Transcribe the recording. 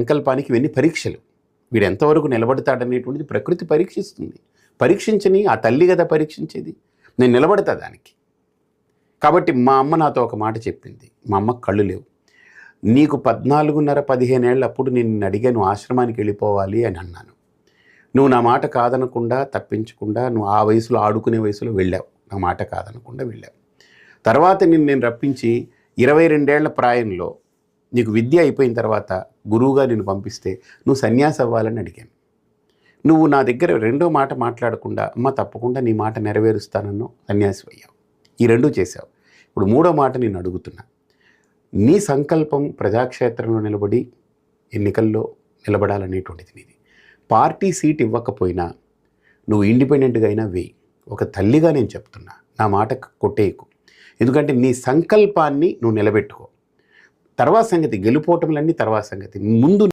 సంకల్పానికి ఇవన్నీ పరీక్షలు. వీడు ఎంతవరకు నిలబడతాడనేటువంటిది ప్రకృతి పరీక్షిస్తుంది. పరీక్షించని ఆ తల్లి కదా పరీక్షించేది. నేను నిలబడతా దానికి. కాబట్టి మా అమ్మ నాతో ఒక మాట చెప్పింది. మా అమ్మకు కళ్ళు లేవు. నీకు 14.5, 15 ఏళ్ళ అప్పుడు నేను నిన్ను అడిగాను ఆశ్రమానికి వెళ్ళిపోవాలి అని అన్నాను. నువ్వు నా మాట కాదనకుండా, తప్పించకుండా నువ్వు ఆ వయసులో ఆడుకునే వయసులో వెళ్ళావు. నా మాట కాదనకుండా వెళ్ళావు. తర్వాత నేను రప్పించి 22 ఏళ్ల ప్రాయంలో నీకు విద్య అయిపోయిన తర్వాత గురువుగా నిన్ను పంపిస్తే నువ్వు సన్యాసి అవ్వాలని అడిగాను. నువ్వు నా దగ్గర రెండో మాట మాట్లాడకుండా అమ్మ తప్పకుండా నీ మాట నెరవేరుస్తానన్నావు, సన్యాసి అయ్యావు. ఈ రెండూ చేశావు. ఇప్పుడు మూడో మాట నేను అడుగుతున్నా. నీ సంకల్పం ప్రజాక్షేత్రంలో నిలబడి ఎన్నికల్లో నిలబడాలనేటువంటిది నీది. పార్టీ సీట్ ఇవ్వకపోయినా నువ్వు ఇండిపెండెంట్గా అయినా వేయి. ఒక తల్లిగా నేను చెప్తున్నా, నా మాట కొట్టేయకు. ఎందుకంటే నీ సంకల్పాన్ని నువ్వు నిలబెట్టుకో. తర్వాత సంగతి, గెలుపోవటములన్నీ తర్వాత సంగతి. ముందు